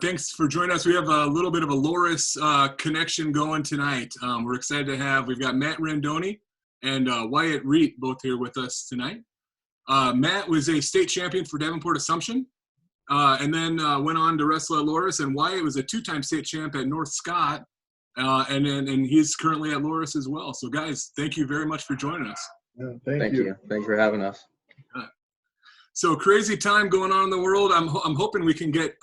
Thanks for joining us. We have a little bit of a Loras connection going tonight. We're excited to have, we've got Matt Randone and Wyatt Wriedt both here with us tonight. Matt was a state champion for Davenport Assumption and then went on to wrestle at Loras, and Wyatt was a two-time state champ at North Scott, and he's currently at Loras as well. So guys, thank you very much for joining us. Yeah, thank you. Thanks for having us. So crazy time going on in the world. I'm hoping we can get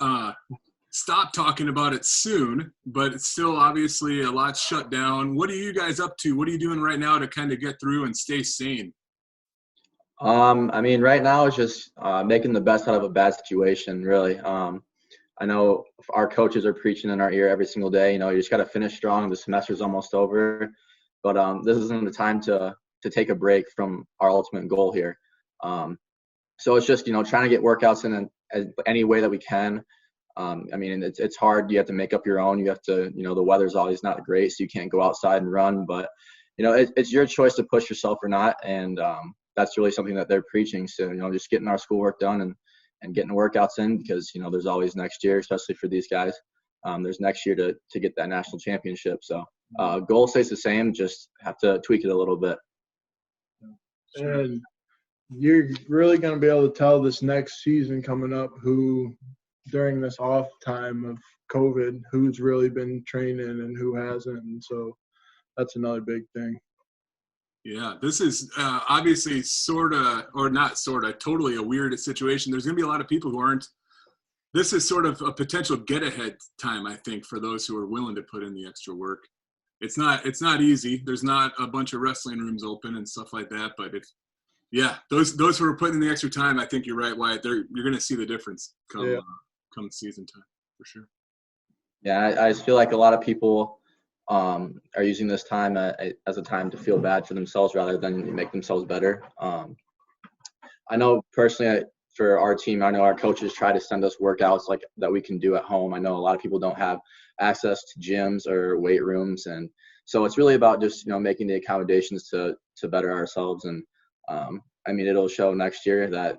stop talking about it soon, but it's still obviously a lot shut down. What are you guys up to? What are you doing right now to kind of get through and stay sane? I mean, right now it's just making the best out of a bad situation, really. I know our coaches are preaching in our ear every single day. You know, you just got to finish strong. The semester's almost over, but this isn't the time to take a break from our ultimate goal here. So it's just, trying to get workouts in any way that we can. I mean, it's hard. You have to make up your own. You have to, the weather's always not great, so you can't go outside and run. But, it's your choice to push yourself or not. And that's really something that they're preaching. So, just getting our schoolwork done and getting workouts in because, there's always next year, especially for these guys. There's next year to get that national championship. So goal stays the same, just have to tweak it a little bit. And you're really going to be able to tell this next season coming up who – during this off time of COVID, who's really been training and who hasn't. And so that's another big thing. Yeah, this is obviously totally a weird situation. There's going to be a lot of people who aren't. This is sort of a potential get-ahead time, I think, for those who are willing to put in the extra work. It's not easy. There's not a bunch of wrestling rooms open and stuff like that, but those who are putting in the extra time, I think you're right, Wyatt. You're going to see the difference come season time for sure. Yeah, I just feel like a lot of people are using this time as a time to feel bad for themselves rather than make themselves better. I know personally for our team, I know our coaches try to send us workouts like that we can do at home. I know a lot of people don't have access to gyms or weight rooms, and so it's really about just making the accommodations to better ourselves. And I mean, it'll show next year that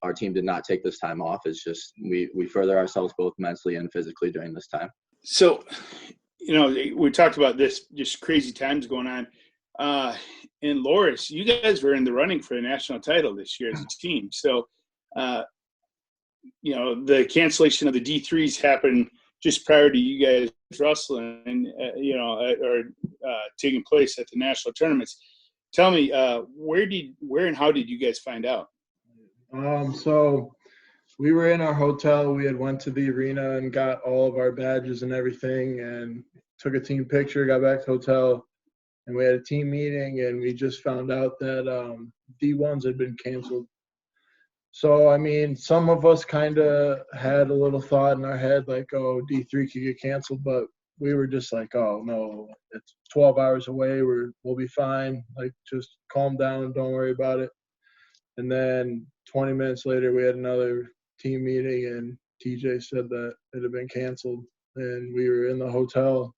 our team did not take this time off. It's just we further ourselves both mentally and physically during this time. So, we talked about this just crazy times going on. In Loras, you guys were in the running for a national title this year as a team. So, the cancellation of the D3s happened just prior to you guys wrestling, or taking place at the national tournaments. Tell me, where and how did you guys find out? So we were in our hotel. We had went to the arena and got all of our badges and everything and took a team picture, got back to the hotel, and we had a team meeting, and we just found out that D1s had been canceled. So, I mean, some of us kind of had a little thought in our head like, oh, D3 could get canceled, but we were just like, oh, no, it's 12 hours away. We'll be fine. Like, just calm down. Don't worry about it. And then 20 minutes later, we had another team meeting, and TJ said that it had been canceled. And we were in the hotel,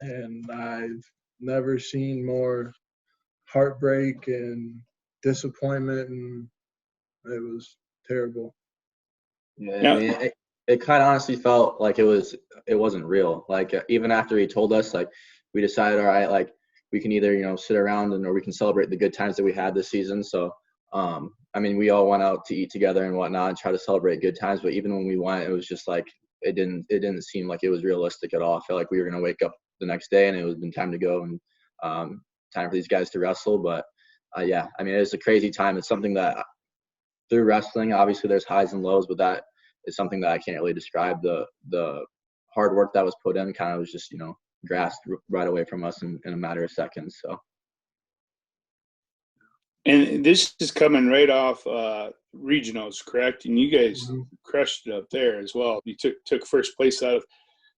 and I've never seen more heartbreak and disappointment, and it was terrible. Yeah, I mean, it kind of honestly felt like it wasn't real. Like even after he told us, like we decided, all right, like we can either sit around or we can celebrate the good times that we had this season. So. I mean, we all went out to eat together and whatnot and try to celebrate good times. But even when we went, it was just like it didn't seem like it was realistic at all. I felt like we were going to wake up the next day and it was been time to go and time for these guys to wrestle. But yeah, I mean, it's a crazy time. It's something that through wrestling, obviously there's highs and lows, but that is something that I can't really describe. The hard work that was put in kind of was just grasped right away from us in a matter of seconds. So. And this is coming right off regionals, correct? And you guys crushed it up there as well. You took first place out of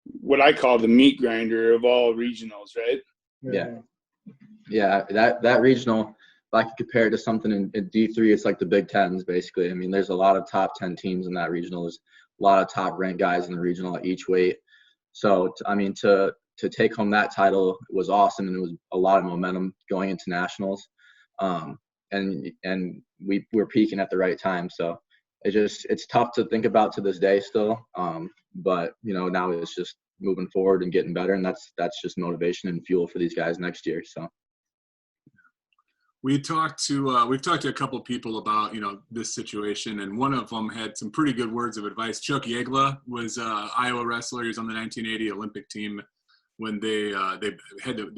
what I call the meat grinder of all regionals, right? Yeah. That regional, if I could compare it to something in D3, it's like the Big Tens, basically. I mean, there's a lot of top 10 teams in that regional. There's a lot of top ranked guys in the regional at each weight. So, I mean, to take home that title was awesome, and it was a lot of momentum going into nationals. And we were peaking at the right time. So it's tough to think about to this day still. But now it's just moving forward and getting better, and that's just motivation and fuel for these guys next year. So we've talked to a couple people about this situation, and one of them had some pretty good words of advice. Chuck Yegla was Iowa wrestler. He was on the 1980 Olympic team when they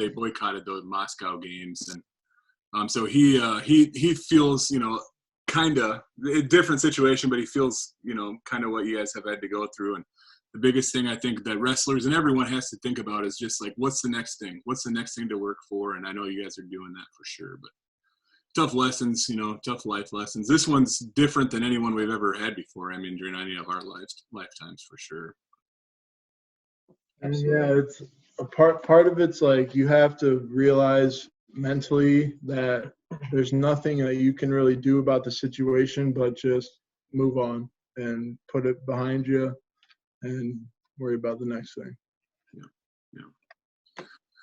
boycotted the Moscow games, and so he feels kind of a different situation, but he feels kind of what you guys have had to go through. And the biggest thing I think that wrestlers and everyone has to think about is just like, what's the next thing? What's the next thing to work for? And I know you guys are doing that for sure, but tough lessons, tough life lessons. This one's different than anyone we've ever had before. I mean, during any of our lifetimes for sure. And yeah, it's a part of it's like you have to realize mentally that there's nothing that you can really do about the situation but just move on and put it behind you and worry about the next thing. Yeah.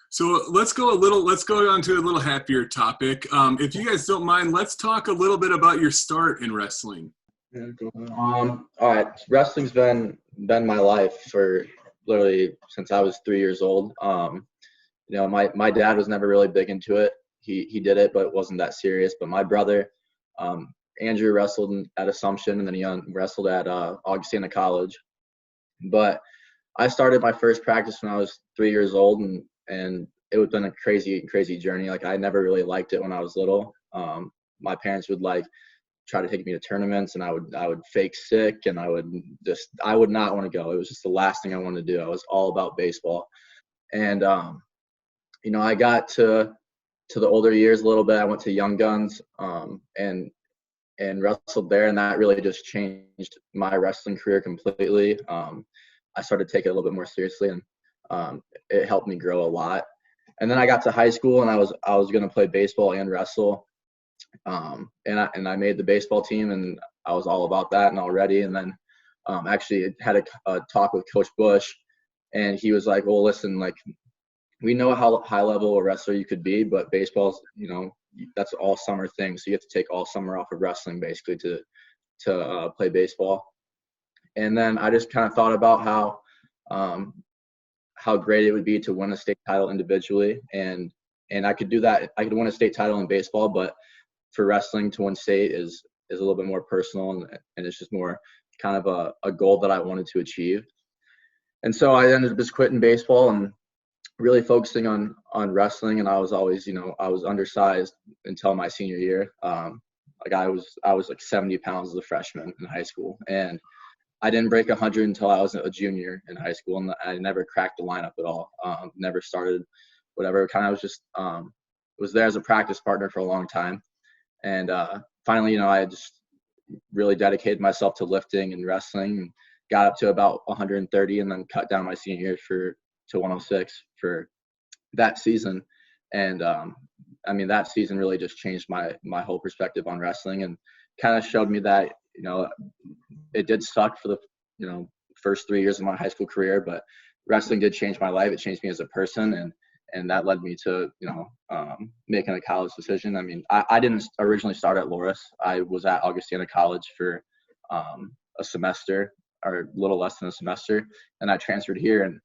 So let's go on to a little happier topic. If you guys don't mind, let's talk a little bit about your start in wrestling. Yeah, go ahead. All right, wrestling's been my life for literally since I was 3 years old. My dad was never really big into it. He did it, but it wasn't that serious. But my brother, Andrew, wrestled at Assumption, and then he wrestled at Augustana College. But I started my first practice when I was 3 years old, and it was been a crazy journey. Like, I never really liked it when I was little. My parents would try to take me to tournaments, and I would fake sick, and I would not want to go. It was just the last thing I wanted to do. I was all about baseball. And I got to the older years a little bit. I went to Young Guns and wrestled there, and that really just changed my wrestling career completely. I started taking it a little bit more seriously, and it helped me grow a lot. And then I got to high school, and I was going to play baseball and wrestle. And I made the baseball team, and I was all about that and all ready. And then actually had a talk with Coach Bush, and he was like, well, listen, we know how high level a wrestler you could be, but baseball's, that's all summer thing. So you have to take all summer off of wrestling basically to play baseball. And then I just kind of thought about how great it would be to win a state title individually. And I could do that. I could win a state title in baseball, but for wrestling to win state is a little bit more personal, and it's just more kind of a goal that I wanted to achieve. And so I ended up just quitting baseball and really focusing on wrestling. And I was always, I was undersized until my senior year. I was 70 pounds as a freshman in high school, and I didn't break 100 until I was a junior in high school, and I never cracked the lineup at all. Never started, whatever. Kind of was just was there as a practice partner for a long time, and finally, I just really dedicated myself to lifting and wrestling, and got up to about 130, and then cut down my senior year to 106 for that season. And that season really just changed my whole perspective on wrestling, and kind of showed me that it did suck for the first 3 years of my high school career, but wrestling did change my life. It changed me as a person, and that led me to making a college decision. I didn't originally start at Loras. I was at Augustana College for a semester, or a little less than a semester, and I transferred here. And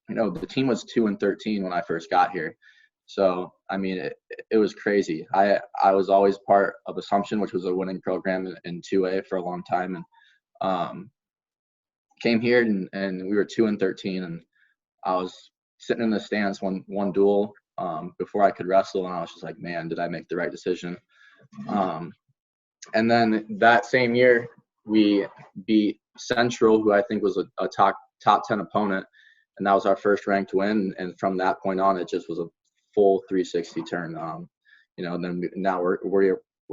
the team was 2-13 when I first got here. So, it was crazy. I was always part of Assumption, which was a winning program in 2A for a long time. And came here, and we were 2-13. And I was sitting in the stands one duel before I could wrestle. And I was just like, man, did I make the right decision? And then that same year, we beat Central, who I think was a top 10 opponent. And that was our first ranked win. And from that point on, it just was a full 360 turn. And then now we're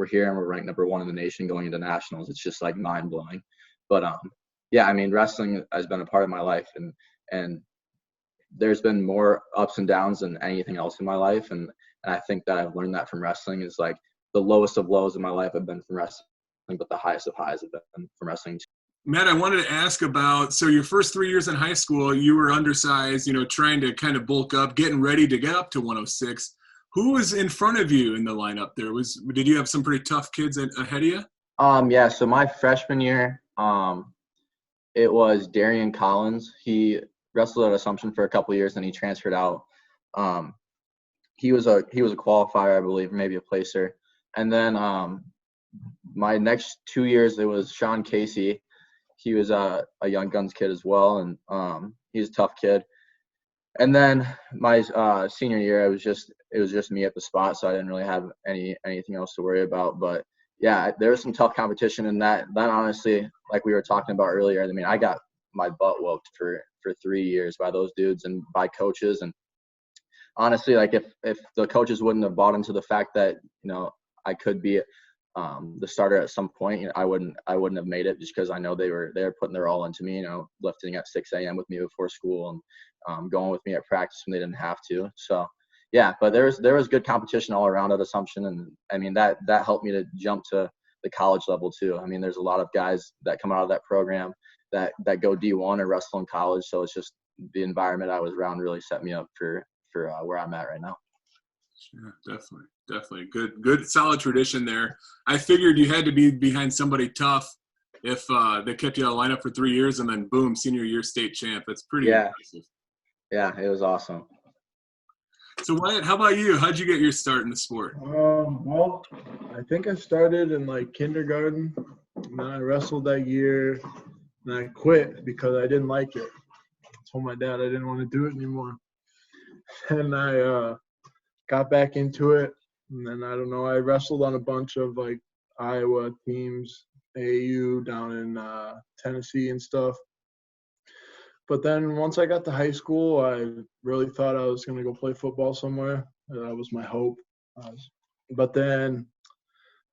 here, and we're ranked number 1 in the nation going into nationals. It's just mind blowing. But wrestling has been a part of my life, and there's been more ups and downs than anything else in my life. And I think that I've learned that from wrestling is the lowest of lows in my life have been from wrestling, but the highest of highs have been from wrestling too. Matt, I wanted to ask about, so your first 3 years in high school, you were undersized, trying to kind of bulk up, getting ready to get up to 106. Who was in front of you in the lineup there? Did you have some pretty tough kids ahead of you? Yeah, so my freshman year, it was Darian Collins. He wrestled at Assumption for a couple of years, and he transferred out. He was a qualifier, I believe, maybe a placer. And then my next 2 years, it was Sean Casey. He was a Young Guns kid as well, and he's a tough kid. And then my senior year, it was just me at the spot, so I didn't really have anything else to worry about. But yeah, there was some tough competition in that. That honestly, like we were talking about earlier, I mean, I got my butt whooped for 3 years by those dudes and by coaches. And honestly, like if the coaches wouldn't have bought into the fact that I could be the starter at some point, I wouldn't have made it, just because I know they were putting their all into me, lifting at 6 a.m. with me before school and going with me at practice when they didn't have to. So yeah, but there was good competition all around at Assumption, and I mean that helped me to jump to the college level too. I mean, there's a lot of guys that come out of that program that go D1 or wrestle in college, so it's just the environment I was around really set me up for where I'm at right now. Yeah, definitely. Good, solid tradition there. I figured you had to be behind somebody tough if they kept you out of lineup for 3 years and then boom, senior year state champ. That's pretty impressive. Yeah, it was awesome. So Wyatt, how about you? How'd you get your start in the sport? Well, I think I started in like kindergarten, and then I wrestled that year, and I quit because I didn't like it. I told my dad I didn't want to do it anymore. And I got back into it, and then I don't know, I wrestled on a bunch of like Iowa teams, AAU down in Tennessee and stuff. But then once I got to high school, I really thought I was going to go play football somewhere. That was my hope. But then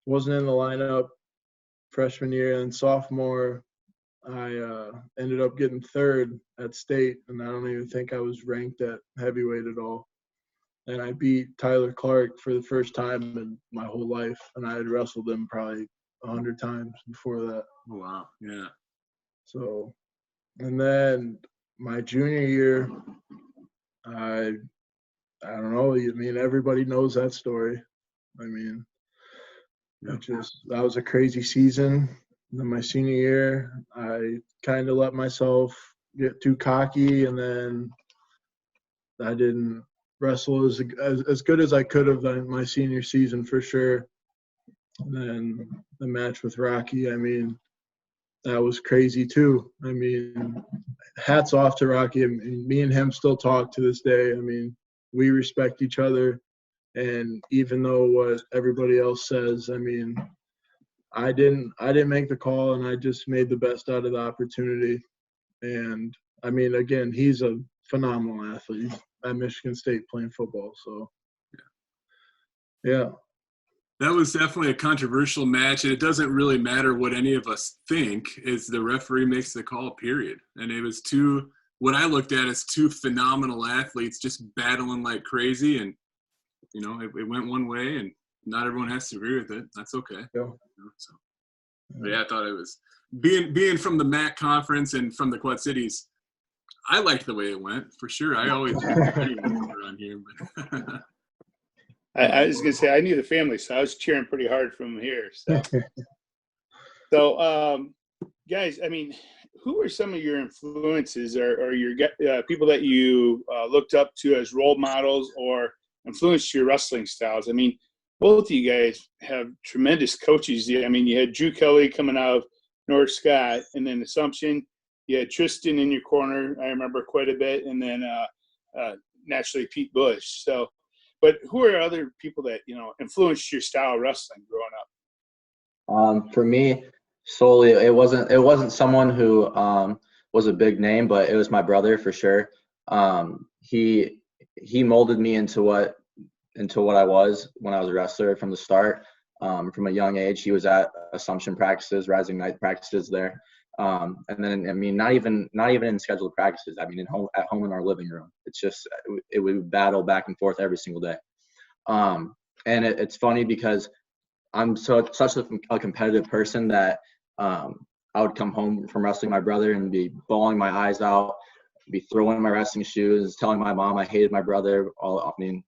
wasn't in the lineup freshman year, and sophomore I ended up getting third at state, and I don't even think I was ranked at heavyweight at all. And I beat Tyler Clark for the first time in my whole life, and I had wrestled him probably 100 times before that. Oh, wow, yeah. So, and then my junior year, I don't know. I mean, everybody knows that story. I mean, that was a crazy season. And then my senior year, I kind of let myself get too cocky, and then I didn't wrestle as good as I could have in my senior season for sure. And then the match with Rocky, I mean, that was crazy too. I mean, hats off to Rocky. I mean, me and him still talk to this day. I mean, we respect each other. And even though what everybody else says, I mean, I didn't make the call, and I just made the best out of the opportunity. And I mean, again, he's a phenomenal athlete at Michigan State playing football. So yeah. That was definitely a controversial match, and it doesn't really matter what any of us think, is the referee makes the call, period. And it was what I looked at as two phenomenal athletes just battling like crazy, and it went one way, and not everyone has to agree with it. That's okay. Yeah. But yeah, I thought it was being from the MAC conference and from the Quad Cities. I liked the way it went for sure. I always around here, but I was gonna say I knew the family, so I was cheering pretty hard from here. So, guys, I mean, who are some of your influences, or your people that you looked up to as role models or influenced your wrestling styles? I mean, both of you guys have tremendous coaches. I mean, you had Drew Kelly coming out of North Scott, and then Assumption. You had Tristan in your corner, I remember quite a bit, and then naturally Pete Bush. So, but who are other people that influenced your style of wrestling growing up? For me, solely, it wasn't someone who was a big name, but it was my brother for sure. He molded me into what I was when I was a wrestler from the start. From a young age, he was at Assumption practices, Rising Night practices there. And then, I mean, not even in scheduled practices. I mean, at home in our living room. It's just it would battle back and forth every single day. And it's funny because I'm such a competitive person that I would come home from wrestling my brother and be bawling my eyes out, be throwing my wrestling shoes, telling my mom I hated my brother.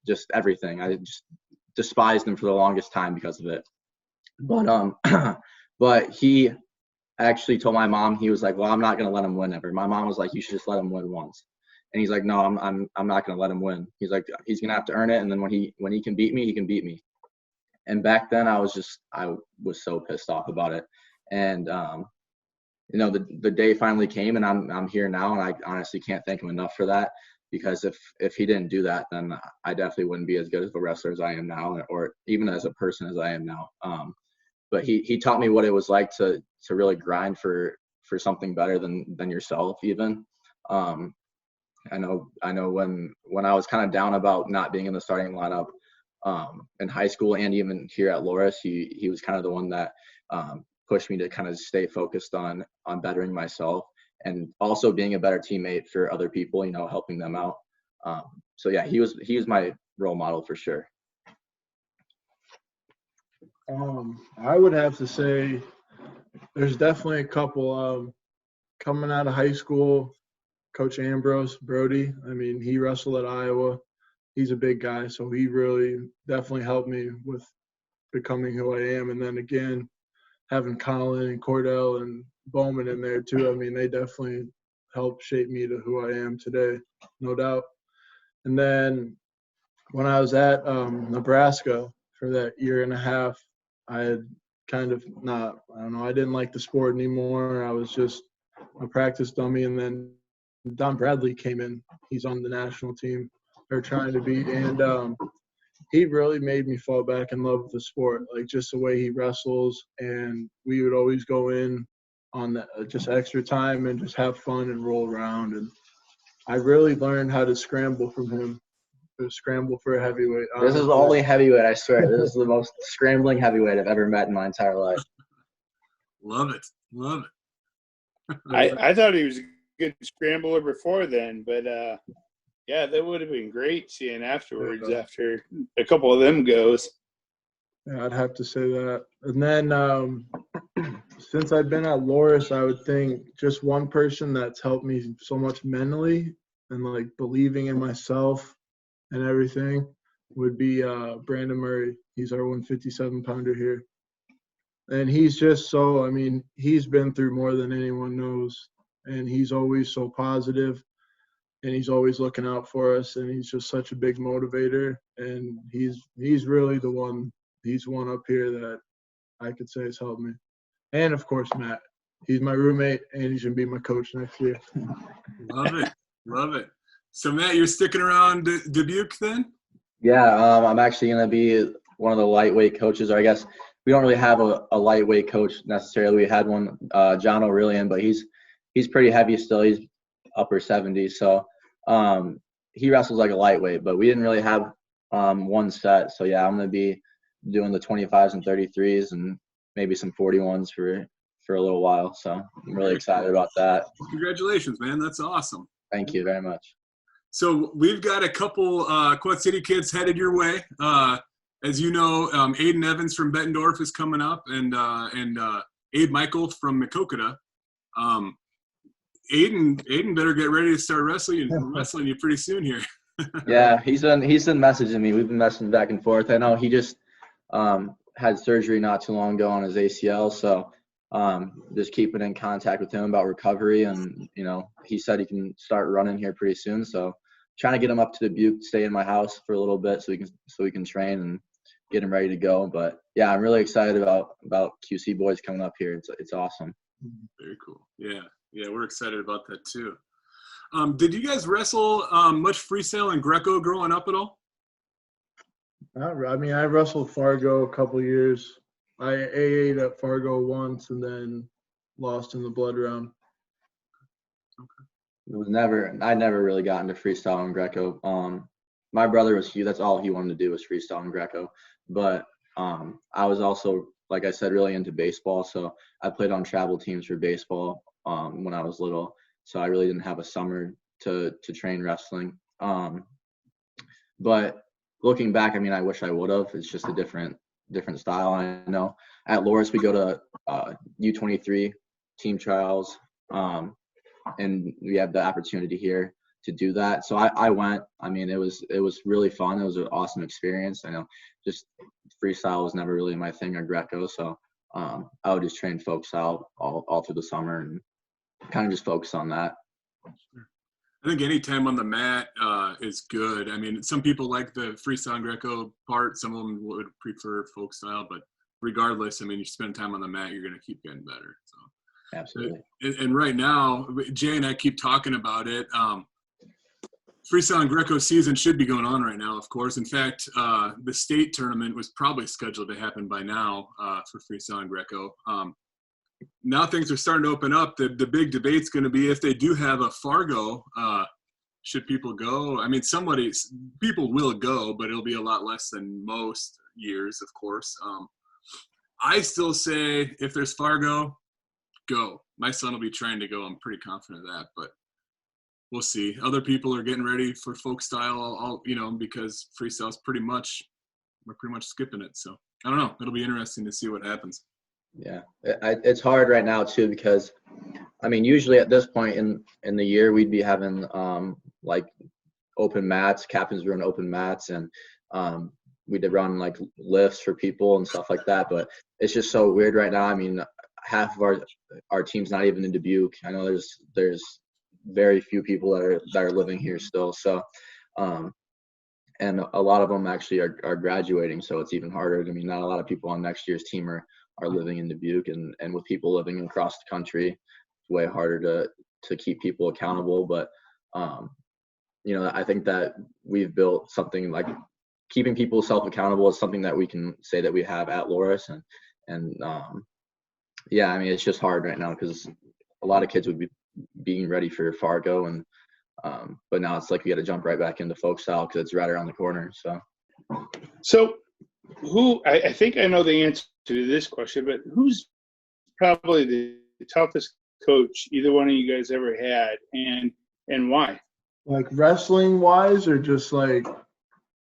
Just everything. I just despised him for the longest time because of it. But But he actually told my mom, he was like, well, I'm not going to let him win ever. My mom was like, you should just let him win once. And he's like, no, I'm not going to let him win. He's like, he's going to have to earn it. And then when he can beat me, he can beat me. And back then I was so pissed off about it. And, you know, the day finally came, and I'm here now, and I honestly can't thank him enough for that, because if he didn't do that, then I definitely wouldn't be as good as a wrestler as I am now, or even as a person as I am now. But he taught me what it was like to really grind for something better than yourself even. I know when I was kind of down about not being in the starting lineup in high school and even here at Loras, he was kind of the one that pushed me to kind of stay focused on bettering myself and also being a better teammate for other people, you know, helping them out. So yeah, he was my role model for sure. I would have to say there's definitely a couple. Coming out of high school, Coach Ambrose Brody, I mean, he wrestled at Iowa. He's a big guy, so he really definitely helped me with becoming who I am. And then again, having Colin and Cordell and Bowman in there too, I mean, they definitely helped shape me to who I am today, no doubt. And then when I was at Nebraska for that year and a half, I had kind of I didn't like the sport anymore. I was just a practice dummy. And then Don Bradley came in. He's on the national team they're trying to beat. And he really made me fall back in love with the sport, like just the way he wrestles. And we would always go in on the, just extra time and just have fun and roll around. And I really learned how to scramble from him. To scramble for a heavyweight. This is the only heavyweight, I swear. This is the most scrambling heavyweight I've ever met in my entire life. Love it. I thought he was a good scrambler before then, but yeah, that would have been great seeing afterwards after a couple of them goes. Yeah, I'd have to say that. And then since I've been at Loras, I would think just one person that's helped me so much mentally and like believing in myself and everything would be Brandon Murray. He's our 157-pounder here. And he's just so, I mean, he's been through more than anyone knows. And he's always so positive, and he's always looking out for us. And he's just such a big motivator. And he's really the one, he's one up here that I could say has helped me. And, of course, Matt. He's my roommate, and he's going to be my coach next year. Love it. So, Matt, you're sticking around Dubuque then? Yeah, I'm actually going to be one of the lightweight coaches, or I guess we don't really have a lightweight coach necessarily. We had one, John O'Reilly, but he's pretty heavy still. He's upper 70s, so he wrestles like a lightweight, but we didn't really have one set. So, yeah, I'm going to be doing the 25s and 33s and maybe some 41s for a little while. So I'm really excited about that. Congratulations, man. That's awesome. Thank you very much. So we've got a couple Quad City kids headed your way. As you know, Aiden Evans from Bettendorf is coming up, and Abe Michael from Makokata. Aiden better get ready to start wrestling you pretty soon here. Yeah, he's been messaging me. We've been messaging back and forth. I know he just had surgery not too long ago on his ACL, so just keeping in contact with him about recovery. And you know, he said he can start running here pretty soon, so trying to get him up to Dubuque, stay in my house for a little bit so we can train and get him ready to go. But yeah, I'm really excited about QC boys coming up here. It's awesome. Very cool. Yeah, we're excited about that too. Did you guys wrestle much freestyle and Greco growing up at all? I mean, I wrestled Fargo a couple years. I AA'd at Fargo once and then lost in the blood round. I never really got into freestyle and Greco. My brother was huge. That's all he wanted to do was freestyle and Greco. But I was also, like I said, really into baseball. So I played on travel teams for baseball when I was little. So I really didn't have a summer to train wrestling. But looking back, I mean, I wish I would have. It's just a different style. I know at Loras we go to U23 team trials, and we have the opportunity here to do that. So I went. I mean, it was really fun. It was an awesome experience. I know just freestyle was never really my thing, or Greco. So I would just train folk style all through the summer and kind of just focus on that. I think any time on the mat is good. I mean, some people like the freestyle and Greco part. Some of them would prefer folk style, but regardless, I mean, you spend time on the mat, you're going to keep getting better. So Absolutely. And right now, Jay and I keep talking about it. Freestyle and Greco season should be going on right now, of course. In fact, the state tournament was probably scheduled to happen by now for freestyle and Greco. Now things are starting to open up. The big debate's going to be if they do have a Fargo, should people go? I mean, people will go, but it'll be a lot less than most years, of course. I still say if there's Fargo, go. My son will be trying to go. I'm pretty confident of that, but we'll see. Other people are getting ready for folk style, because freestyle's we're pretty much skipping it. So I don't know. It'll be interesting to see what happens. Yeah, it's hard right now too because, I mean, usually at this point in the year we'd be having like open mats, captains run open mats, and we'd run like lifts for people and stuff like that. But it's just so weird right now. I mean, half of our team's not even in Dubuque. I know there's very few people that are living here still. So, and a lot of them actually are graduating, so it's even harder. I mean, not a lot of people on next year's team are living in Dubuque, and with people living across the country, it's way harder to keep people accountable. But I think that we've built something like keeping people self-accountable is something that we can say that we have at Loras, and yeah, I mean, it's just hard right now because a lot of kids would be being ready for Fargo, and but now it's like we got to jump right back into folk style because it's right around the corner. So who I think I know the answer to this question, but who's probably the toughest coach either one of you guys ever had, and why? Like wrestling wise, or just like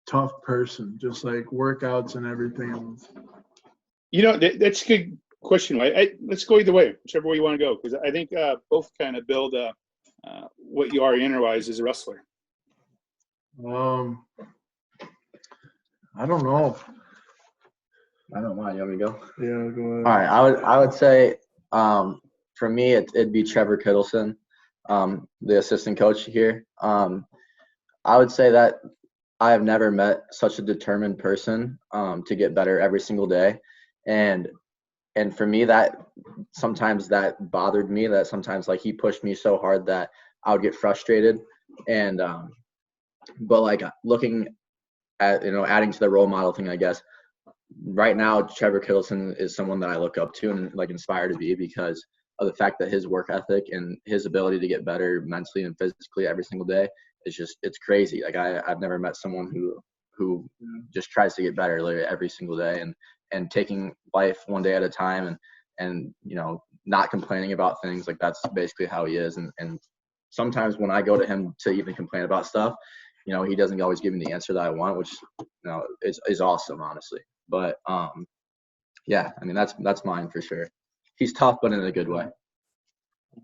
tough person, just like workouts and everything else? That's a good question. Let's go either way, whichever way you want to go, because I think both kind of build what you are inner-wise as a wrestler. I don't know. I don't mind. You want me to go? Yeah, go ahead. All right. I would say for me it'd be Trevor Kittleson, the assistant coach here. I would say that I have never met such a determined person to get better every single day, and for me that sometimes that bothered me, that sometimes like he pushed me so hard that I would get frustrated, and but like looking at adding to the role model thing, I guess right now Trevor Kittleson is someone that I look up to and like inspire to be because of the fact that his work ethic and his ability to get better mentally and physically every single day it's crazy. Like I've never met someone who just tries to get better literally every single day and taking life one day at a time and not complaining about things. Like that's basically how he is. And sometimes when I go to him to even complain about stuff, he doesn't always give me the answer that I want, which is awesome, honestly. But yeah, I mean that's mine for sure. He's tough, but in a good way.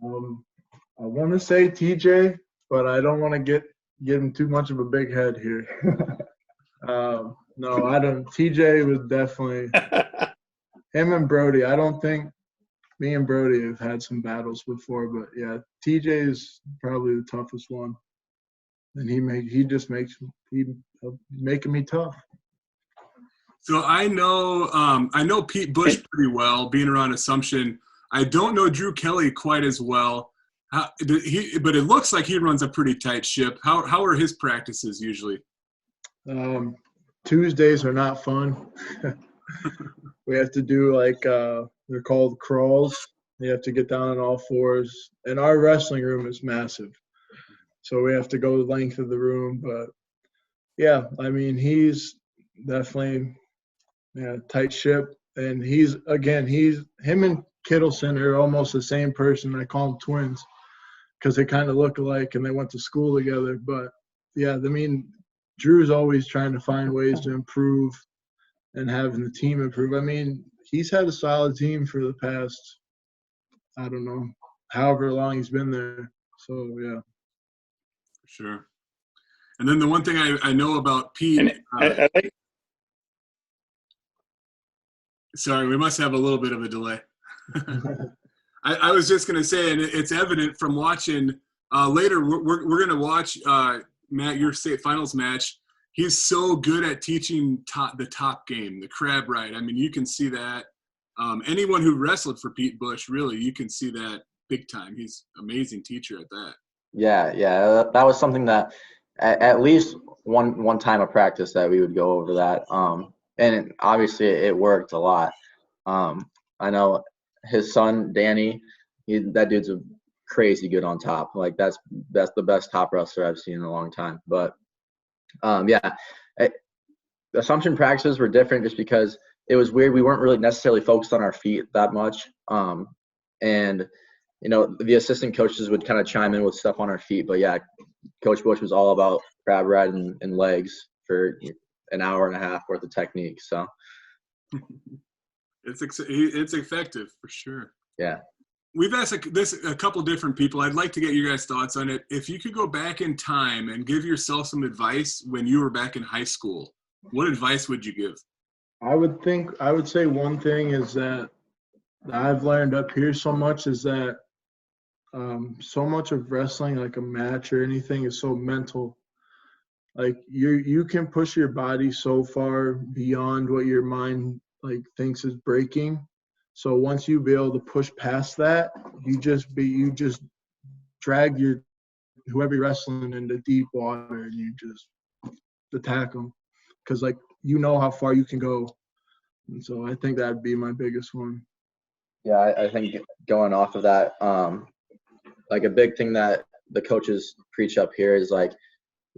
I want to say TJ, but I don't want to give him too much of a big head here. No, I don't. TJ was definitely him and Brody. I don't think me and Brody have had some battles before, but yeah, TJ is probably the toughest one, and he making me tough. So I know Pete Bush pretty well, being around Assumption. I don't know Drew Kelly quite as well. But it looks like he runs a pretty tight ship. How are his practices usually? Tuesdays are not fun. We have to do like they're called crawls. You have to get down on all fours, and our wrestling room is massive, so we have to go the length of the room. But yeah, I mean he's definitely tight ship, and him and Kittleson are almost the same person. I call them twins because they kind of look alike and they went to school together. But yeah, I mean Drew's always trying to find ways to improve and having the team improve. I mean, he's had a solid team for the past, I don't know, however long he's been there. So, yeah. Sure. And then the one thing I know about Pete Sorry, we must have a little bit of a delay. I was just going to say, and it's evident from watching later, we're going to watch, Matt, your state finals match. He's so good at teaching the top game, the crab ride. I mean, you can see that. Anyone who wrestled for Pete Bush, really, you can see that big time. He's an amazing teacher at that. Yeah, that was something that at least one time of practice that we would go over that. And obviously it worked a lot. I know his son Danny, that dude's a crazy good on top. Like that's the best top wrestler I've seen in a long time. But Assumption practices were different just because it was weird. We weren't really necessarily focused on our feet that much. And the assistant coaches would kind of chime in with stuff on our feet. But yeah, Coach Bush was all about crab ride and legs for an hour and a half worth of technique. So it's effective for sure. Yeah. We've asked a couple different people. I'd like to get your guys' thoughts on it. If you could go back in time and give yourself some advice when you were back in high school, what advice would you give? I would say one thing is that I've learned up here so much is that so much of wrestling, like a match or anything, is so mental. Like you can push your body so far beyond what your mind thinks is breaking. So once you be able to push past that, you just drag whoever you're wrestling into deep water and you just attack them because how far you can go. And so I think that'd be my biggest one. Yeah, I think going off of that, a big thing that the coaches preach up here is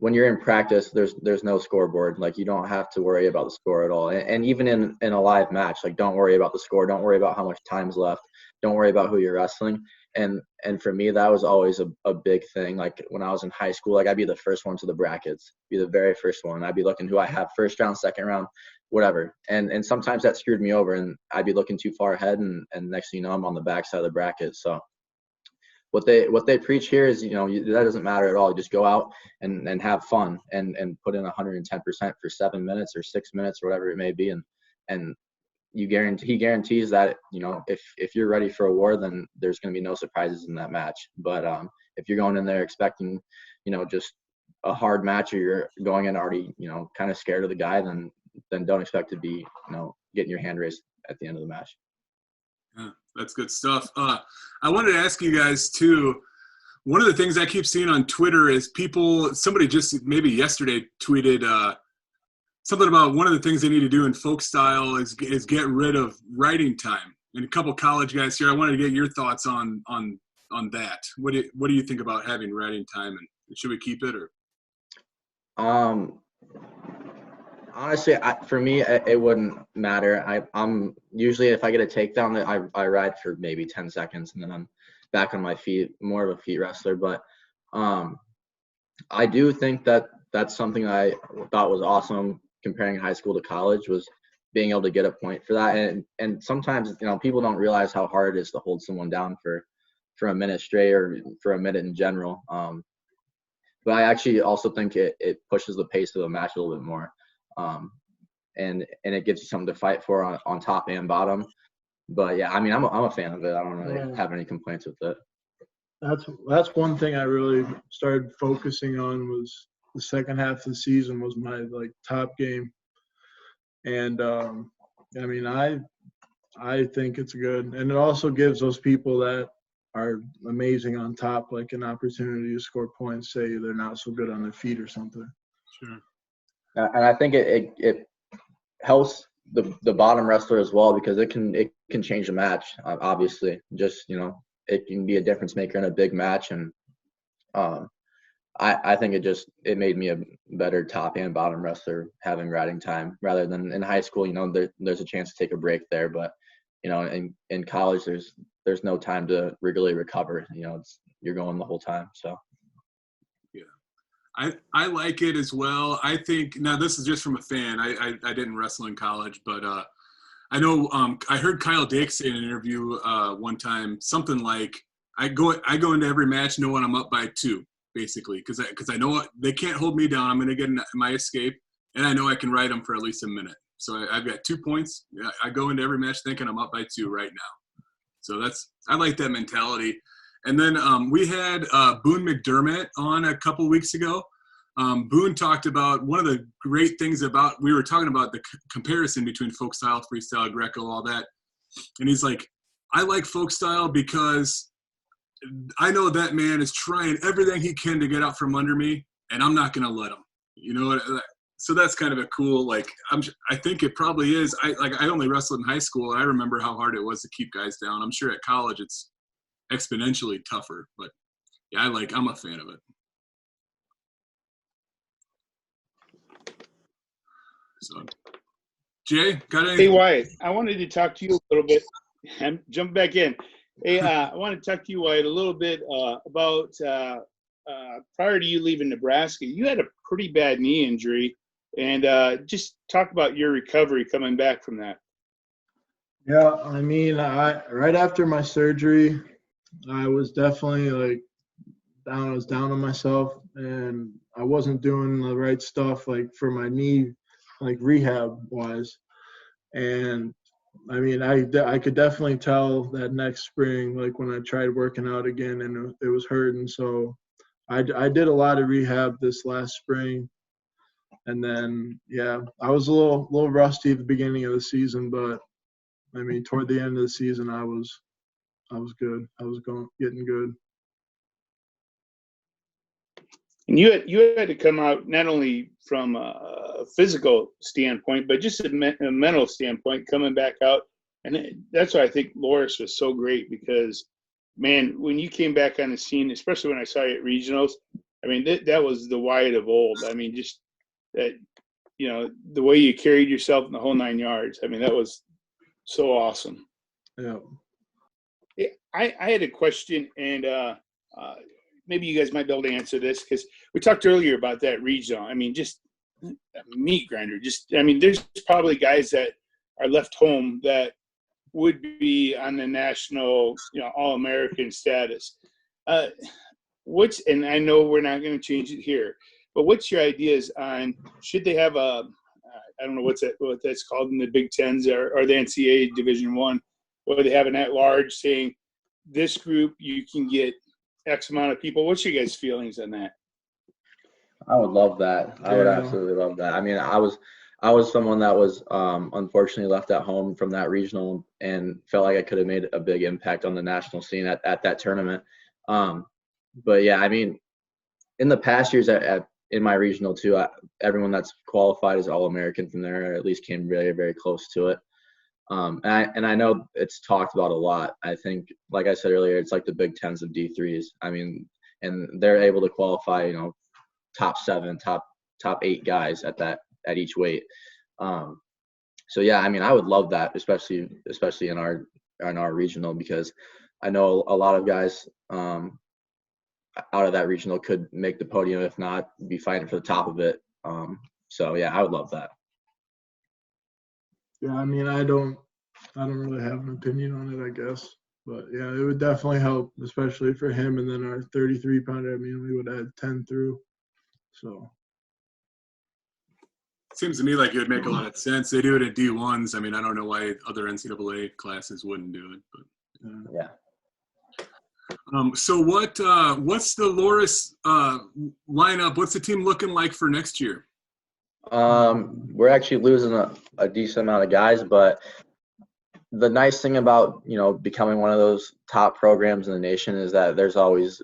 when you're in practice, there's no scoreboard. You don't have to worry about the score at all. And even in a live match, don't worry about the score. Don't worry about how much time's left. Don't worry about who you're wrestling. And for me, that was always a big thing. When I was in high school, I'd be the first one to the brackets, be the very first one. I'd be looking who I have first round, second round, whatever. And sometimes that screwed me over, and I'd be looking too far ahead, and next thing you know, I'm on the back side of the bracket. So what they preach here is, that doesn't matter at all. Just go out and have fun and put in 110% for 7 minutes or 6 minutes or whatever it may be. And he guarantees that, if you're ready for a war, then there's going to be no surprises in that match. But if you're going in there expecting, just a hard match, or you're going in already, kind of scared of the guy, then don't expect to be, getting your hand raised at the end of the match. Yeah, that's good stuff. I wanted to ask you guys too, one of the things I keep seeing on Twitter is somebody just maybe yesterday tweeted something about one of the things they need to do in folk style is get rid of writing time. And a couple college guys here, I wanted to get your thoughts on that. What do you think about having writing time, and should we keep it or? Honestly, for me, it wouldn't matter. I'm usually, if I get a takedown, I ride for maybe 10 seconds and then I'm back on my feet, more of a feet wrestler. But I do think that that's something I thought was awesome comparing high school to college, was being able to get a point for that. And sometimes, people don't realize how hard it is to hold someone down for a minute straight or for a minute in general. But I actually also think it pushes the pace of the match a little bit more. And it gives you something to fight for on top and bottom. But yeah, I mean, I'm a fan of it. I don't really have any complaints with it. That's one thing I really started focusing on, was the second half of the season was my top game. And I mean, I think it's good, and it also gives those people that are amazing on top an opportunity to score points, say they're not so good on their feet or something. Sure. And I think it helps the bottom wrestler as well, because it can change the match. Obviously, just it can be a difference maker in a big match, and I think it made me a better top and bottom wrestler having riding time, rather than in high school. There's a chance to take a break there, but in college there's no time to really recover. You're going the whole time. So. I like it as well. I think, now this is just from a fan. I didn't wrestle in college, but I know I heard Kyle Dake say in an interview one time something like, I go into every match knowing I'm up by 2, basically, because I know they can't hold me down. I'm going to get my escape, and I know I can ride them for at least a minute. So I've got 2 points. I go into every match thinking I'm up by 2 right now. So I like that mentality. And then we had Boone McDermott on a couple weeks ago. Boone talked about one of the great things we were talking about the comparison between folk style, freestyle, Greco, all that. And he's like, I like folk style because I know that man is trying everything he can to get out from under me, and I'm not going to let him. You know, so that's kind of a cool, like, I think it probably is. I only wrestled in high school, and I remember how hard it was to keep guys down. I'm sure at college it's exponentially tougher, but yeah, I'm a fan of it. So, Jay, got anything? Hey, Wyatt, I wanted to talk to you a little bit. I'm jumping back in. Hey, I want to talk to you, Wyatt, a little bit about prior to you leaving Nebraska, you had a pretty bad knee injury, and just talk about your recovery coming back from that. Yeah, I mean, right after my surgery, I was definitely like down. I was down on myself, and I wasn't doing the right stuff like for my knee, like rehab wise. And I mean, I could definitely tell that next spring, like when I tried working out again, and it was hurting. So I did a lot of rehab this last spring, and then yeah, I was a little rusty at the beginning of the season, but I mean, toward the end of the season, I was good. I was getting good. And you had to come out not only from a physical standpoint, but just a mental standpoint, coming back out. And that's why I think Loras was so great, because, man, when you came back on the scene, especially when I saw you at regionals, I mean, that was the Wyatt of old. I mean, just that, you know, the way you carried yourself in the whole 9 yards. I mean, that was so awesome. Yeah. I had a question, and maybe you guys might be able to answer this, because we talked earlier about that regional. I mean, just a meat grinder. I mean, there's probably guys that are left home that would be on the national, you know, All-American status. And I know we're not going to change it here, but what's your ideas on, should they have I don't know what that's called in the Big Tens or the NCAA Division I, where they have an at-large saying, this group, you can get X amount of people. What's your guys' feelings on that? I would love that. I would absolutely love that. I mean, I was someone that was unfortunately left at home from that regional and felt like I could have made a big impact on the national scene at that tournament. But yeah, I mean, in the past years in my regional too, everyone that's qualified is All-American from there, or at least came very, very close to it. And I know it's talked about a lot. I think, like I said earlier, it's like the Big Tens of D3s. I mean, and they're able to qualify, you know, top 7, top 8 guys at each weight. So yeah, I mean, I would love that, especially in our regional, because I know a lot of guys out of that regional could make the podium, if not be fighting for the top of it. So yeah, I would love that. Yeah, I mean, I don't really have an opinion on it, I guess. But yeah, it would definitely help, especially for him. And then our 33-pounder, I mean, we would add 10 through. So. Seems to me like it would make a lot of sense. They do it at D1s. I mean, I don't know why other NCAA classes wouldn't do it, but yeah. So what's the Loras lineup? What's the team looking like for next year? We're actually losing a decent amount of guys, but the nice thing about, you know, becoming one of those top programs in the nation is that there's always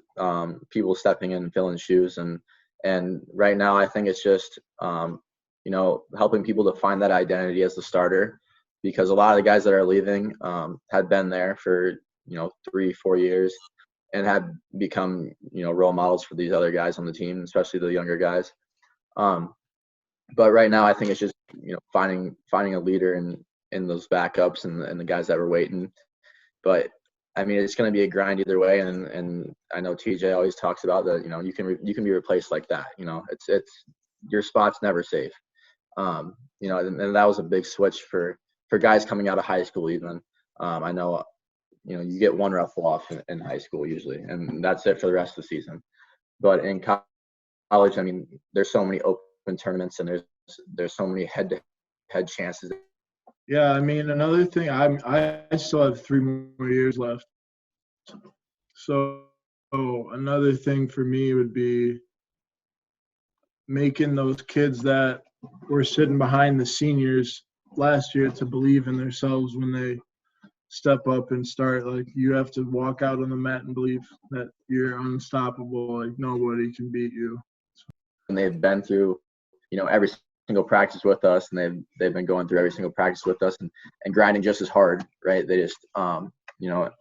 people stepping in and filling shoes, and right now I think it's just you know, helping people to find that identity as the starter, because a lot of the guys that are leaving had been there for, you know, 3-4 years and had become, you know, role models for these other guys on the team, especially the younger guys. But right now I think it's just, you know, finding a leader in those backups and the guys that were waiting. But I mean, it's going to be a grind either way, and I know TJ always talks about that. You know, you can be replaced like that. You know, it's your spot's never safe. You know, and that was a big switch for guys coming out of high school even. I know, you know, you get one ruffle off in high school usually, and that's it for the rest of the season. But in college, I mean, there's so many open tournaments, and there's so many head-to-head had chances. Yeah, I mean, another thing, I still have 3 more years left. So another thing for me would be making those kids that were sitting behind the seniors last year to believe in themselves when they step up and start. Like, you have to walk out on the mat and believe that you're unstoppable. Like, nobody can beat you. And they've been through, every single practice with us, and they've been going through every single practice with us and grinding just as hard, right? They just,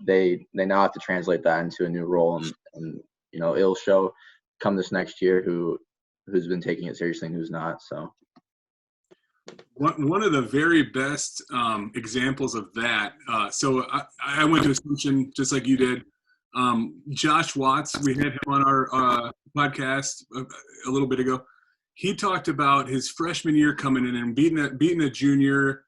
they now have to translate that into a new role, and it'll show come this next year who's been taking it seriously and who's not. So one of the very best examples of that. So I went to Assumption just like you did. Josh Watts, we had him on our podcast a little bit ago. He talked about his freshman year coming in and beating a junior.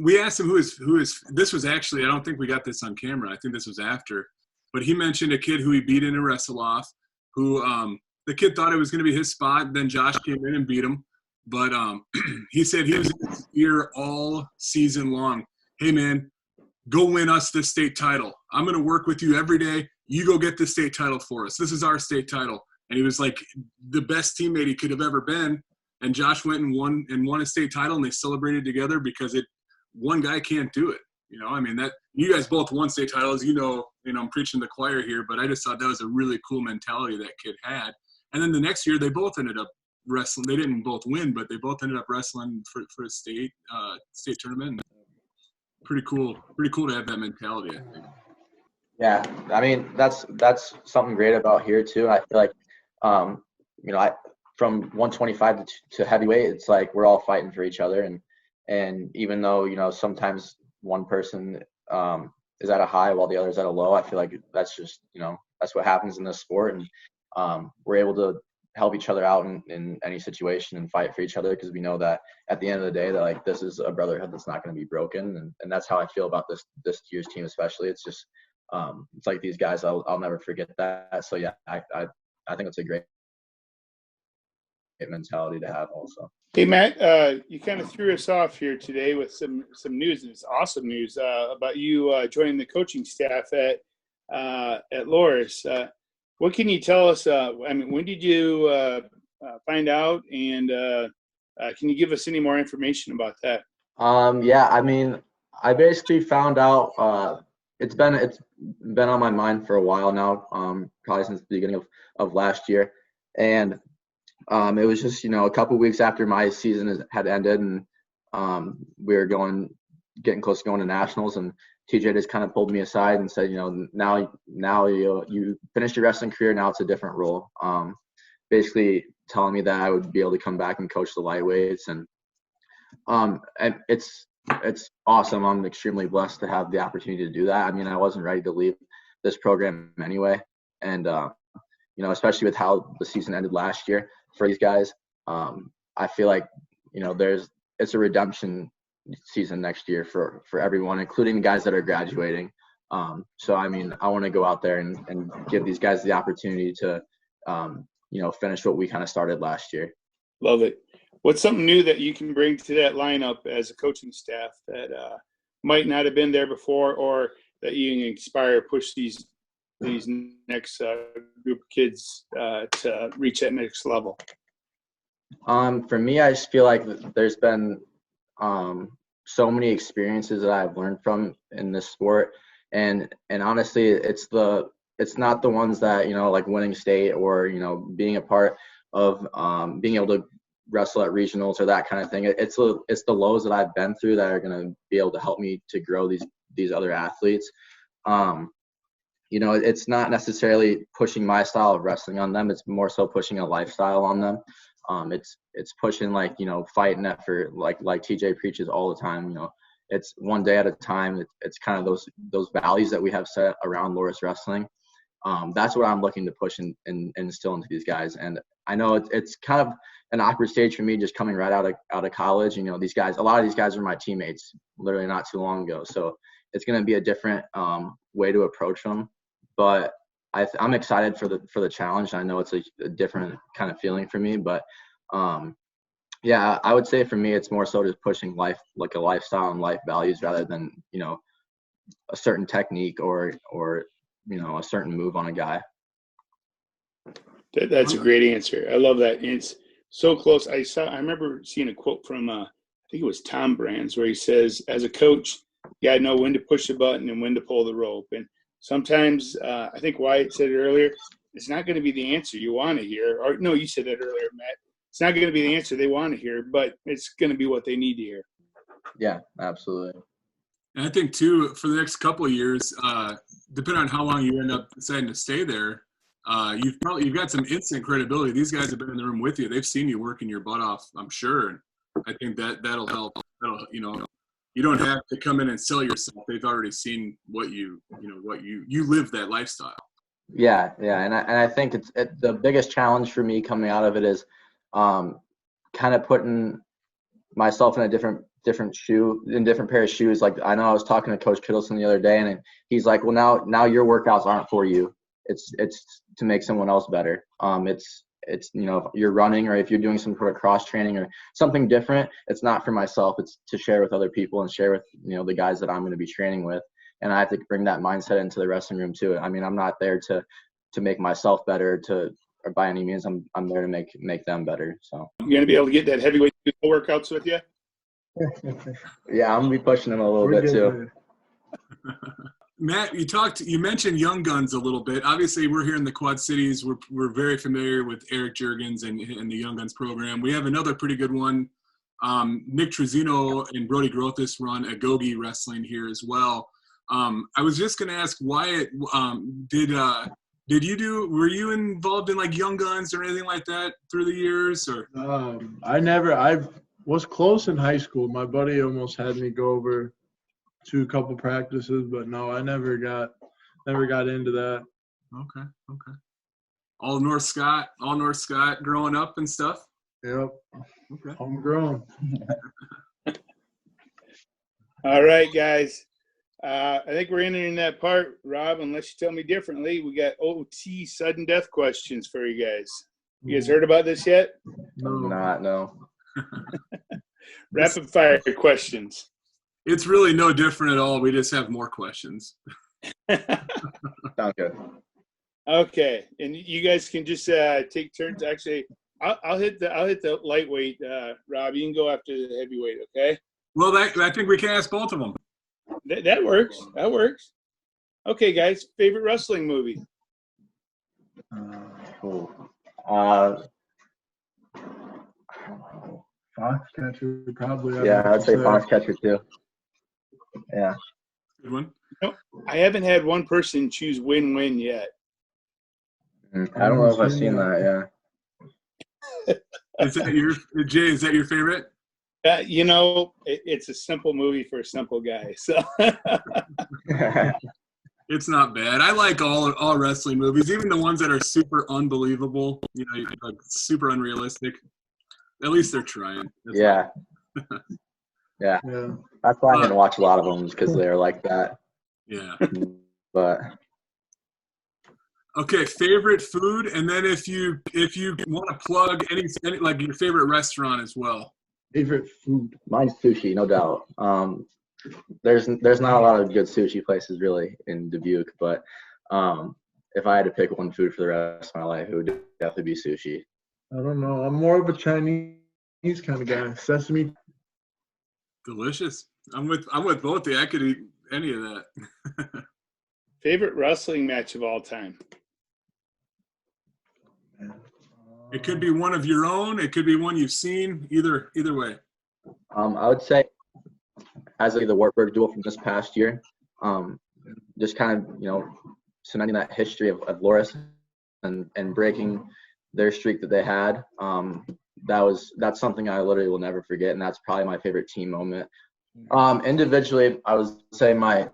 We asked him who is. This was actually, I don't think we got this on camera. I think this was after, but he mentioned a kid who he beat in a wrestle off. Who the kid thought it was going to be his spot. Then Josh came in and beat him. But he said he was in his ear all season long. Hey man, go win us this state title. I'm going to work with you every day. You go get the state title for us. This is our state title. And he was like the best teammate he could have ever been. And Josh went and won a state title, and they celebrated together because one guy can't do it. I mean, that you guys both won state titles. I'm preaching the choir here, but I just thought that was a really cool mentality that kid had. And then the next year, they both ended up wrestling. They didn't both win, but they both ended up wrestling for a state tournament. Pretty cool to have that mentality, I think. Yeah, I mean, that's something great about here too. I feel like, from 125 to heavyweight, it's like we're all fighting for each other, and even though sometimes one person is at a high while the other's at a low, I feel like that's just that's what happens in this sport, and we're able to help each other out in any situation and fight for each other, because we know that at the end of the day that like this is a brotherhood that's not going to be broken, and that's how I feel about this year's team especially. It's just it's like these guys, I'll never forget that. So yeah, I think it's a great mentality to have also. Hey Matt, you kind of threw us off here today with some news, and it's awesome news about you joining the coaching staff at Loras. What can you tell us? When did you find out, and can you give us any more information about that? Yeah, I mean, I basically found out. It's been on my mind for a while now, probably since the beginning of last year, and it was just a couple weeks after my season had ended, and we were getting close to going to nationals, and TJ just kind of pulled me aside and said, now you finished your wrestling career, now it's a different role. Basically telling me that I would be able to come back and coach the lightweights, and it's awesome. I'm extremely blessed to have the opportunity to do that. I mean, I wasn't ready to leave this program anyway, and especially with how the season ended last year for these guys, I feel like it's a redemption season next year for everyone, including the guys that are graduating. So I mean, I want to go out there and give these guys the opportunity to finish what we kind of started last year. Love it. What's something new that you can bring to that lineup as a coaching staff that might not have been there before, or that you can inspire, push these next group of kids to reach that next level? For me, I just feel like there's been so many experiences that I've learned from in this sport, and honestly, it's not the ones that like winning state or being a part of being able to wrestle at regionals or that kind of thing. It's the lows that I've been through that are going to be able to help me to grow these other athletes. It's not necessarily pushing my style of wrestling on them. It's more so pushing a lifestyle on them. It's pushing fight and effort, like TJ preaches all the time. It's one day at a time. It's kind of those values that we have set around Loras wrestling. That's what I'm looking to push and instill into these guys. And I know it's kind of an awkward stage for me just coming right out of college. These guys, a lot of these guys were my teammates literally not too long ago. So it's going to be a different way to approach them. But I'm excited for the challenge. I know it's a different kind of feeling for me, but Yeah, I would say for me, it's more so just pushing life, like a lifestyle and life values rather than, a certain technique or, a certain move on a guy. That's a great answer. I love that. And it's so close. I remember seeing a quote from, I think it was Tom Brands, where he says, as a coach, you got to know when to push the button and when to pull the rope. And sometimes, I think Wyatt said it earlier, it's not going to be the answer you want to hear. Or no, you said that earlier, Matt. It's not going to be the answer they want to hear, but it's going to be what they need to hear. Yeah, absolutely. And I think too, for the next couple of years, depending on how long you end up deciding to stay there, you've got some instant credibility. These guys have been in the room with you; they've seen you working your butt off. I'm sure. And I think that'll help. You don't have to come in and sell yourself. They've already seen what you live that lifestyle. Yeah, and I think it's the biggest challenge for me coming out of it is, kind of putting myself in a different pair of shoes. Like, I know I was talking to Coach Kittleson the other day, and he's like, well, now your workouts aren't for you. It's to make someone else better. It's if you're running or if you're doing some sort of cross training or something different, it's not for myself. It's to share with other people and share with, the guys that I'm going to be training with. And I have to bring that mindset into the wrestling room too. I mean, I'm not there to make myself better or by any means. I'm there to make them better. So you're going to be able to get that heavyweight workouts with you. Yeah, I'm gonna be pushing them a little bit too. Matt, you mentioned Young Guns a little bit. Obviously, we're here in the Quad Cities. We're very familiar with Eric Juergens and the Young Guns program. We have another pretty good one. Nick Trezino and Brody Grothis run Agogi Wrestling here as well. I was just going to ask Wyatt, were you involved in like Young Guns or anything like that through the years? Or I was close in high school. My buddy almost had me go over to a couple practices, but no, I never got into that. Okay. All North Scott growing up and stuff? Yep. Okay. Homegrown. All right, guys. I think we're entering that part, Rob, unless you tell me differently. We got OT sudden death questions for you guys. You guys heard about this yet? No. Rapid fire questions. It's really no different at all. We just have more questions. Sounds good. Okay, and you guys can just take turns. Actually, I'll hit the lightweight. Rob, you can go after the heavyweight. Okay. Well, I think we can ask both of them. That works. That works. Okay, guys. Favorite wrestling movie? Foxcatcher, probably. Yeah, I'd say Foxcatcher too. Yeah. Good one. No, I haven't had one person choose win-win yet. I don't know if I've seen that. Yeah. Is that your favorite? It's a simple movie for a simple guy. So it's not bad. I like all wrestling movies, even the ones that are super unbelievable. Like super unrealistic. At least they're trying. Yeah. Yeah. That's why I didn't watch a lot of them, because they're like that. Yeah. But okay, favorite food, and then if you want to plug any like your favorite restaurant as well. Favorite food. Mine's sushi, no doubt. There's not a lot of good sushi places really in Dubuque, but if I had to pick one food for the rest of my life, it would definitely be sushi. I don't know. I'm more of a Chinese kind of guy. Sesame. Delicious. I'm with both of you. I could eat any of that. Favorite wrestling match of all time? It could be one of your own. It could be one you've seen. Either way. I would say, as like the Wartburg duel from this past year, just kind of cementing that history of Loras and breaking their streak that they had. That's something I literally will never forget, and that's probably my favorite team moment. Individually, I would say my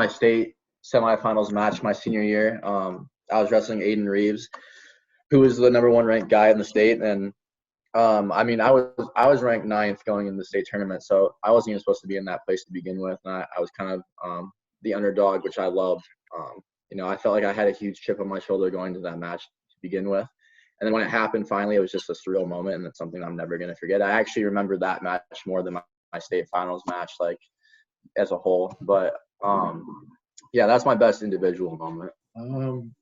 state semifinals match my senior year. I was wrestling Aiden Reeves, who was the number 1 ranked guy in the state, and I was ranked 9th going in the state tournament, so I wasn't even supposed to be in that place to begin with, and I was kind of the underdog, which I loved. I felt like I had a huge chip on my shoulder going to that match to begin with, And then when it happened, finally, it was just a surreal moment, and it's something I'm never going to forget. I actually remember that match more than my state finals match, like, as a whole. But, yeah, that's my best individual moment.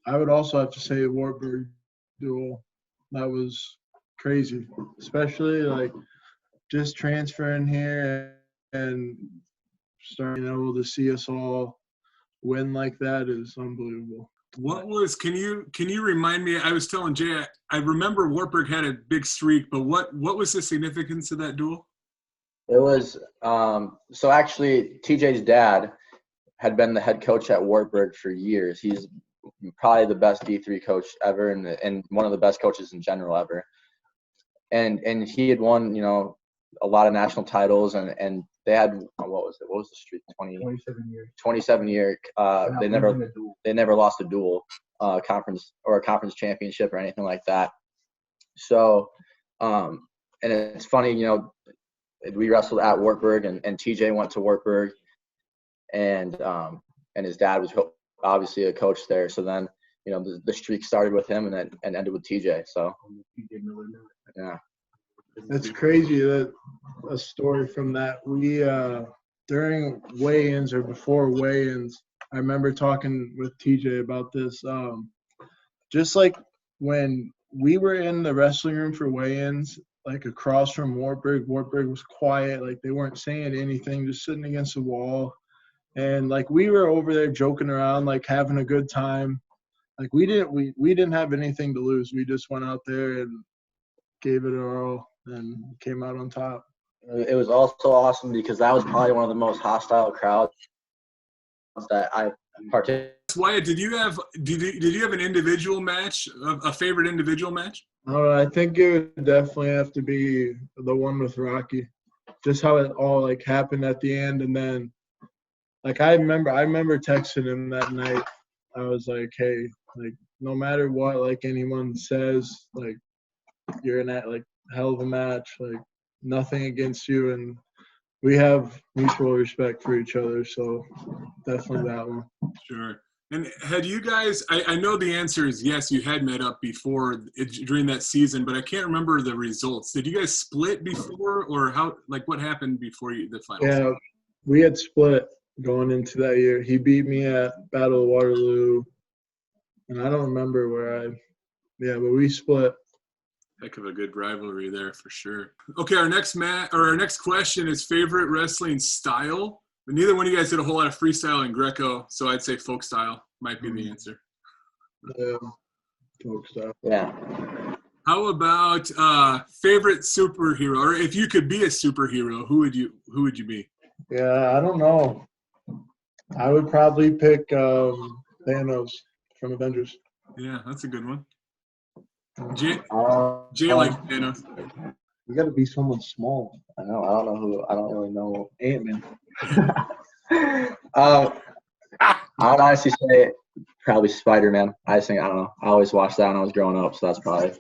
I would also have to say the Wartburg duel. That was crazy, especially, like, just transferring here and starting able to see us all win like that is unbelievable. Can you remind me? I was telling Jay, I remember Wartburg had a big streak, but what was the significance of that duel? It was so actually TJ's dad had been the head coach at Wartburg for years. He's probably the best D3 coach ever, and one of the best coaches in general ever. And he had won, a lot of national titles, and they had, what was the streak? 27 years. 27 year. They never lost a duel, conference championship or anything like that. So, and it's funny, we wrestled at Wartburg, and TJ went to Wartburg, and his dad was obviously a coach there. So then, the streak started with him and ended with TJ. So, yeah. It's crazy that a story from that. We during weigh-ins or before weigh-ins, I remember talking with TJ about this. Just like when we were in the wrestling room for weigh-ins, like across from Wartburg was quiet, like they weren't saying anything, just sitting against the wall. And like we were over there joking around, like having a good time. Like we didn't have anything to lose. We just went out there and gave it our all and came out on top. It was also awesome because that was probably one of the most hostile crowds that I participated. Wyatt, did you have an individual match, a favorite individual match? I think it would definitely have to be the one with Rocky. Just how it all like happened at the end, and then like I remember texting him that night. I was like, hey, like no matter what like anyone says, like you're in that like hell of a match, like nothing against you, and we have mutual respect for each other, so definitely that one. Sure. And had you guys, I know the answer is yes, you had met up before during that season, but I can't remember the results. Did you guys split before, or how, like what happened before the finals? Yeah, we had split going into that year. He beat me at Battle of Waterloo, and I don't remember but we split. Heck of a good rivalry there for sure. Okay, our next question is favorite wrestling style. But neither one of you guys did a whole lot of freestyle and Greco, so I'd say folk style might be the answer. Yeah, folk style. Yeah. How about favorite superhero, or if you could be a superhero, who would you be? Yeah, I don't know. I would probably pick Thanos from Avengers. Yeah, that's a good one. Jay likes Thanos. You got to be someone small. I know. I don't know who. I don't really know. Ant-Man. I would honestly say probably Spider-Man. I don't know. I always watched that when I was growing up, so that's probably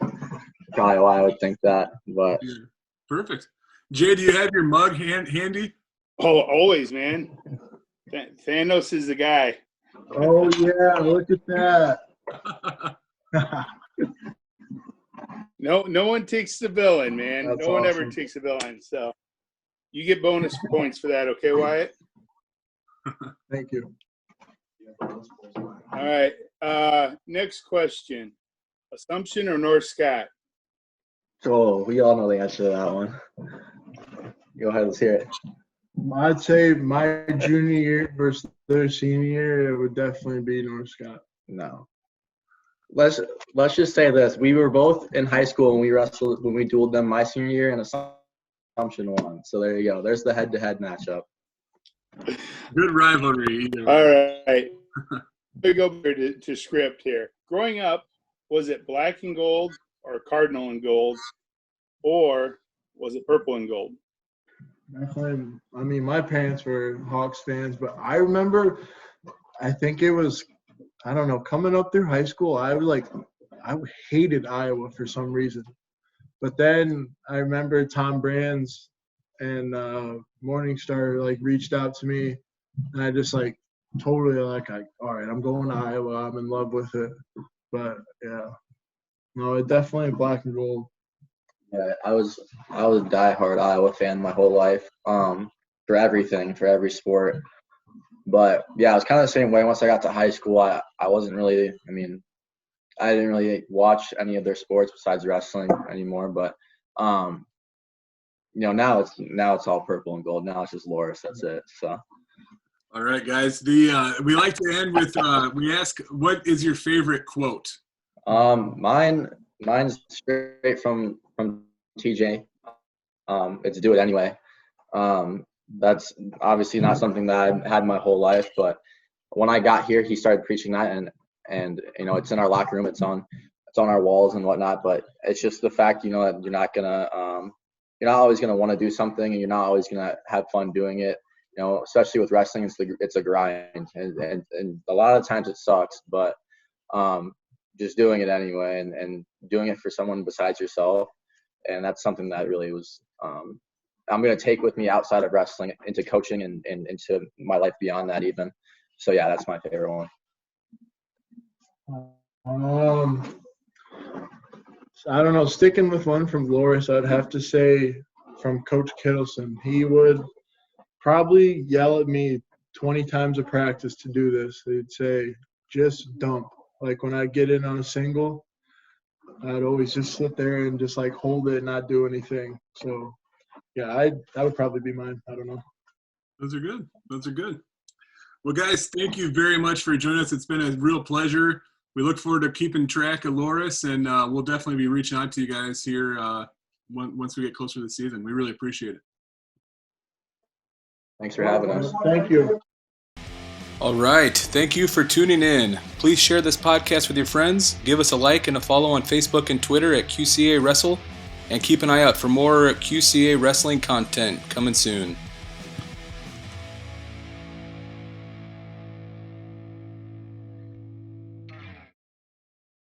why I would think that. But yeah. Perfect. Jay, do you have your mug handy? Oh, always, man. Thanos is the guy. Oh yeah, look at that. No one takes the villain, man. That's no one awesome. ever takes the villain. So you get bonus points for that, okay, Wyatt? Thank you. All right. Next question. Assumption or North Scott? oh, we all know the answer to that one. Go ahead, let's hear it. I'd say my junior year versus their senior year, it would definitely be North Scott. No. Let's just say this: we were both in high school when we dueled them my senior year, and Assumption won. So there you go. There's the head-to-head matchup. Good rivalry. All right. We go to script here. Growing up, was it black and gold or cardinal and gold, or was it purple and gold? Definitely. I mean, my parents were Hawks fans, but I remember, I think it was, I don't know, coming up through high school, I hated Iowa for some reason. But then I remember Tom Brands and Morningstar reached out to me, and I just totally all right, I'm going to Iowa. I'm in love with it. But yeah. No, definitely black and gold. Yeah, I was a diehard Iowa fan my whole life, for everything, for every sport. But yeah, I was kind of the same way. Once I got to high school, I wasn't really. I mean, I didn't really watch any of their sports besides wrestling anymore. But now it's all purple and gold. Now it's just Loras. That's it. So. All right, guys. We like to end with we ask, what is your favorite quote? Mine's straight from TJ. It's do it anyway. That's obviously not something that I had my whole life, but when I got here, he started preaching that, and it's in our locker room, it's on our walls and whatnot. But it's just the fact, that you're not always gonna want to do something, and you're not always gonna have fun doing it. Especially with wrestling, it's a grind, and a lot of times it sucks, but just doing it anyway, and doing it for someone besides yourself, and that's something that really was I'm going to take with me outside of wrestling into coaching and into my life beyond that even. So yeah, that's my favorite one. I don't know. Sticking with one from Loras, I'd have to say from Coach Kittleson. He would probably yell at me 20 times a practice to do this. He'd say, just dump. Like when I get in on a single, I'd always just sit there and just like hold it and not do anything. So yeah, that would probably be mine. I don't know. Those are good. Well, guys, thank you very much for joining us. It's been a real pleasure. We look forward to keeping track of Loras, and we'll definitely be reaching out to you guys here once we get closer to the season. We really appreciate it. Thanks for having us. Thank you. All right. Thank you for tuning in. Please share this podcast with your friends. Give us a like and a follow on Facebook and Twitter at QCA Wrestle. And keep an eye out for more QCA wrestling content coming soon.